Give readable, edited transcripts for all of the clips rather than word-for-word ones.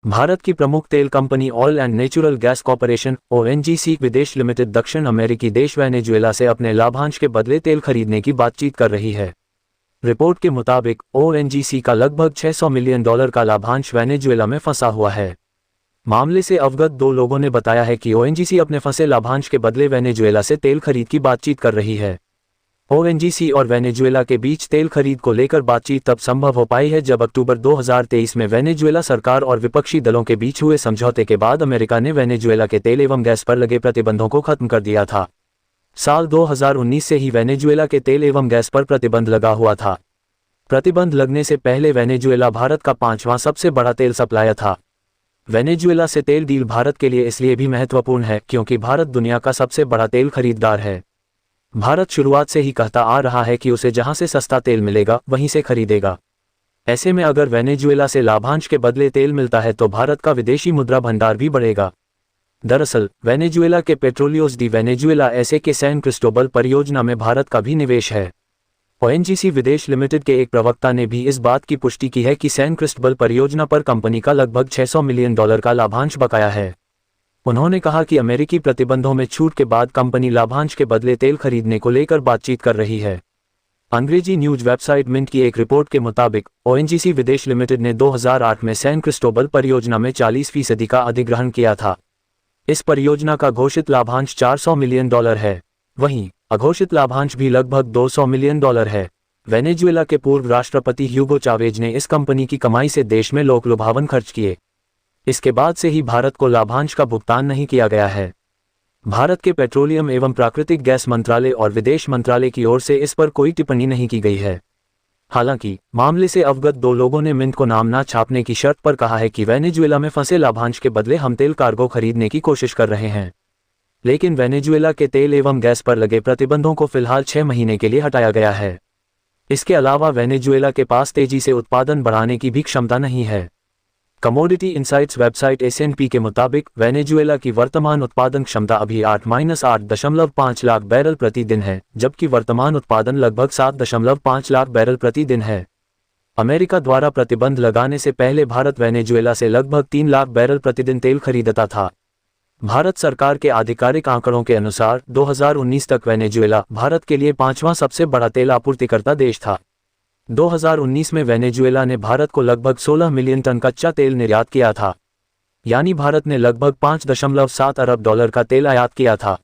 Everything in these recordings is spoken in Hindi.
भारत की प्रमुख तेल company oil and natural gas corporation ONGC विदेश लिमिटेड दक्षिण अमेरिकी देश वेनेजुएला से अपने लाभांश के बदले तेल खरीदने की बातचीत कर रही है। रिपोर्ट के मुताबिक ओएनजीसी का लगभग $600 मिलियन का लाभांश वेनेजुएला में फंसा हुआ है। मामले से अवगत दो लोगों ने बताया है कि ओएनजीसी अपने फंसे लाभांश के बदले वेनेजुएला से तेल खरीद की बातचीत कर रही है। ओएनजीसी और वेनेजुएला के बीच तेल खरीद को लेकर बातचीत तब संभव हो पाई है जब अक्टूबर 2023 में वेनेजुएला सरकार और विपक्षी दलों के बीच हुए समझौते के बाद अमेरिका ने वेनेजुएला के तेल एवं गैस पर लगे प्रतिबंधों को खत्म कर दिया था। साल 2019 से ही वेनेजुएला के तेल एवं गैस पर प्रतिबंध लगा हुआ था। प्रतिबंध लगने से पहले वेनेजुएला भारत का 5वां सबसे बड़ा तेल सप्लायर था। वेनेजुएला से तेल डील भारत के लिए इसलिए भी महत्वपूर्ण है क्योंकि भारत दुनिया का सबसे बड़ा तेल खरीदार है। भारत शुरुआत से ही कहता आ रहा है कि उसे जहां से सस्ता तेल मिलेगा वहीं से खरीदेगा। ऐसे में अगर वेनेजुएला से लाभांश के बदले तेल मिलता है तो भारत का विदेशी मुद्रा भंडार भी बढ़ेगा। दरअसल वेनेजुएला के पेट्रोलियोस डी वेनेजुएला एसए के सैन क्रिस्टोबल परियोजना में भारत का भी निवेश है। ओएनजीसी विदेश लिमिटेड के एक प्रवक्ता ने भी इस बात की पुष्टि की है कि सैन क्रिस्टोबल परियोजना पर कंपनी का लगभग $600 मिलियन का लाभांश बकाया है। उन्होंने कहा कि अमेरिकी प्रतिबंधों में छूट के बाद कंपनी लाभांश के बदले तेल खरीदने को लेकर बातचीत कर रही है। अंग्रेजी न्यूज वेबसाइट मिंट की एक रिपोर्ट के मुताबिक ओएनजीसी विदेश लिमिटेड ने 2008 में सैन क्रिस्टोबल परियोजना में 40% का अधिग्रहण किया था। इस परियोजना का घोषित लाभांश $400 मिलियन है। वहीं अघोषित लाभांश भी लगभग $200 मिलियन है। वेनेजुएला के पूर्व राष्ट्रपति ह्यूगो चावेज ने इस कंपनी की कमाई से देश में लोकलुभावन खर्च किए। इसके बाद से ही भारत को लाभांश का भुगतान नहीं किया गया है। भारत के पेट्रोलियम एवं प्राकृतिक गैस मंत्रालय और विदेश मंत्रालय की ओर से इस पर कोई टिप्पणी नहीं की गई है। हालांकि मामले से अवगत दो लोगों ने मिंट को नाम ना छापने की शर्त पर कहा है कि वेनेजुएला में फंसे लाभांश के बदले हम तेल कार्गो खरीदने की कोशिश कर रहे हैं। लेकिन वेनेजुएला के तेल एवं गैस पर लगे प्रतिबंधों को फिलहाल 6 महीने के लिए हटाया गया है। इसके अलावा वेनेजुएला के पास तेजी से उत्पादन बढ़ाने की भी क्षमता नहीं है। कमोडिटी इनसाइट्स वेबसाइट एसएनपी के मुताबिक वेनेजुएला की वर्तमान उत्पादन क्षमता अभी 8-8.5 लाख बैरल प्रति दिन है, जबकि वर्तमान उत्पादन लगभग 7.5 लाख बैरल प्रति दिन है। अमेरिका द्वारा प्रतिबंध लगाने से पहले भारत वेनेजुएला से लगभग 3 लाख बैरल प्रतिदिन तेल खरीदता था। भारत सरकार के आधिकारिक आंकड़ों के अनुसार 2019 तक वेनेजुएला भारत के लिए 5वां सबसे बड़ा तेल आपूर्तिकर्ता देश था। 2019 में वेनेजुएला ने भारत को लगभग 16 मिलियन टन कच्चा तेल निर्यात किया था, यानी भारत ने लगभग $5.7 अरब का तेल आयात किया था।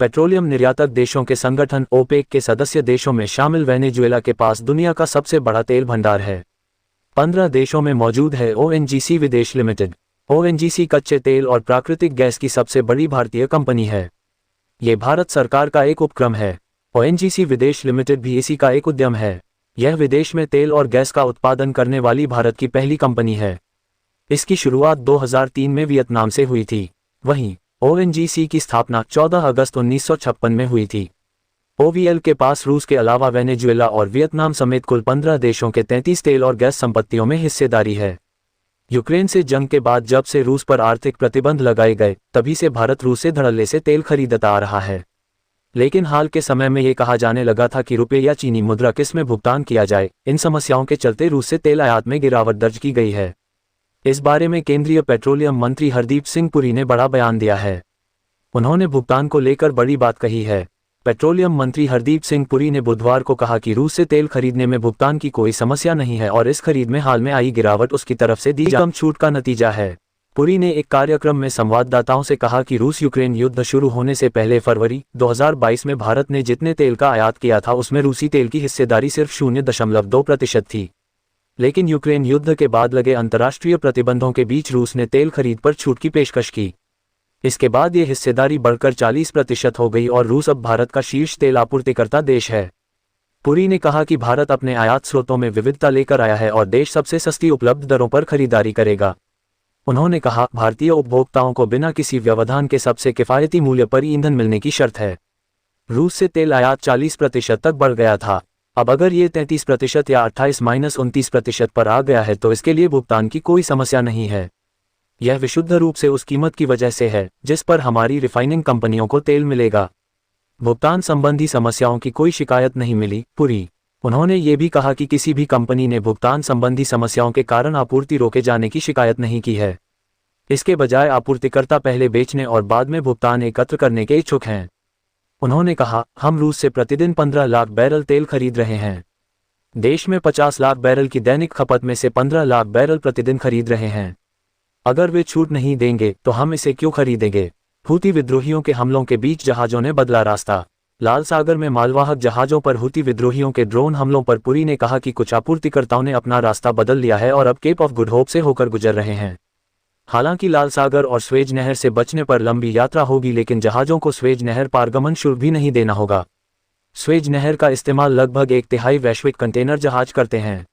पेट्रोलियम निर्यातक देशों के संगठन ओपेक के सदस्य देशों में शामिल वेनेजुएला के पास दुनिया का सबसे बड़ा तेल भंडार है। 15 देशों में मौजूद है ओएनजीसी विदेश लिमिटेड। ओएनजीसी कच्चे तेल और प्राकृतिक गैस की सबसे बड़ी भारतीय कंपनी है। ये भारत सरकार का एक उपक्रम है। ओएनजीसी विदेश लिमिटेड भी इसी का एक उद्यम है। यह विदेश में तेल और गैस का उत्पादन करने वाली भारत की पहली कंपनी है। इसकी शुरुआत 2003 में वियतनाम से हुई थी। वहीं ओएनजीसी की स्थापना 14 अगस्त 1956 में हुई थी। ओवीएल के पास रूस के अलावा वेनेजुएला और वियतनाम समेत कुल 15 देशों के 33 तेल और गैस संपत्तियों में हिस्सेदारी है। यूक्रेन से जंग के बाद जब से रूस पर आर्थिक प्रतिबंध लगाए गए तभी से भारत रूस से धड़ल्ले से तेल खरीदता आ रहा है। लेकिन हाल के समय में ये कहा जाने लगा था कि रुपये या चीनी मुद्रा किस में भुगतान किया जाए। इन समस्याओं के चलते रूस से तेल आयात में गिरावट दर्ज की गई है। इस बारे में केंद्रीय पेट्रोलियम मंत्री हरदीप सिंह पुरी ने बड़ा बयान दिया है। उन्होंने भुगतान को लेकर बड़ी बात कही है। पेट्रोलियम मंत्री हरदीप सिंह पुरी ने बुधवार को कहा कि रूस से तेल खरीदने में भुगतान की कोई समस्या नहीं है और इस खरीद में हाल में आई गिरावट उसकी तरफ से दी कम छूट का नतीजा है। पुरी ने एक कार्यक्रम में संवाददाताओं से कहा कि रूस यूक्रेन युद्ध शुरू होने से पहले फरवरी 2022 में भारत ने जितने तेल का आयात किया था उसमें रूसी तेल की हिस्सेदारी सिर्फ 0.2% थी। लेकिन यूक्रेन युद्ध के बाद लगे अंतर्राष्ट्रीय प्रतिबंधों के बीच रूस ने तेल खरीद पर छूट की पेशकश की। इसके बाद ये हिस्सेदारी बढ़कर 40% हो गई और रूस अब भारत का शीर्ष तेल आपूर्तिकर्ता देश है। पुरी ने कहा कि भारत अपने आयात स्रोतों में विविधता लेकर आया है और देश सबसे सस्ती उपलब्ध दरों पर खरीदारी करेगा। उन्होंने कहा, भारतीय उपभोक्ताओं को बिना किसी व्यवधान के सबसे किफायती मूल्य पर ईंधन मिलने की शर्त है। रूस से तेल आयात 40% तक बढ़ गया था। अब अगर ये 33% या 28-29% पर आ गया है तो इसके लिए भुगतान की कोई समस्या नहीं है। यह विशुद्ध रूप से उस कीमत की वजह से है जिस पर हमारी रिफाइनिंग कंपनियों को तेल मिलेगा। भुगतान संबंधी समस्याओं की कोई शिकायत नहीं मिली। पुरी उन्होंने ये भी कहा कि किसी भी कंपनी ने भुगतान संबंधी समस्याओं के कारण आपूर्ति रोके जाने की शिकायत नहीं की है। इसके बजाय आपूर्तिकर्ता पहले बेचने और बाद में भुगतान एकत्र करने के इच्छुक हैं। उन्होंने कहा, हम रूस से प्रतिदिन 15 लाख बैरल तेल खरीद रहे हैं। देश में 50 लाख बैरल की दैनिक खपत में से 15 लाख बैरल प्रतिदिन खरीद रहे हैं। अगर वे छूट नहीं देंगे तो हम इसे क्यों खरीदेंगे? हूती विद्रोहियों के हमलों के बीच जहाजों ने बदला रास्ता। लाल सागर में मालवाहक जहाजों पर हूती विद्रोहियों के ड्रोन हमलों पर पुरी ने कहा कि कुछ आपूर्तिकर्ताओं ने अपना रास्ता बदल लिया है और अब केप ऑफ गुड होप से होकर गुजर रहे हैं। हालांकि लाल सागर और स्वेज नहर से बचने पर लंबी यात्रा होगी, लेकिन जहाजों को स्वेज नहर पारगमन शुल्क भी नहीं देना होगा। स्वेज नहर का इस्तेमाल लगभग 1/3 वैश्विक कंटेनर जहाज करते हैं।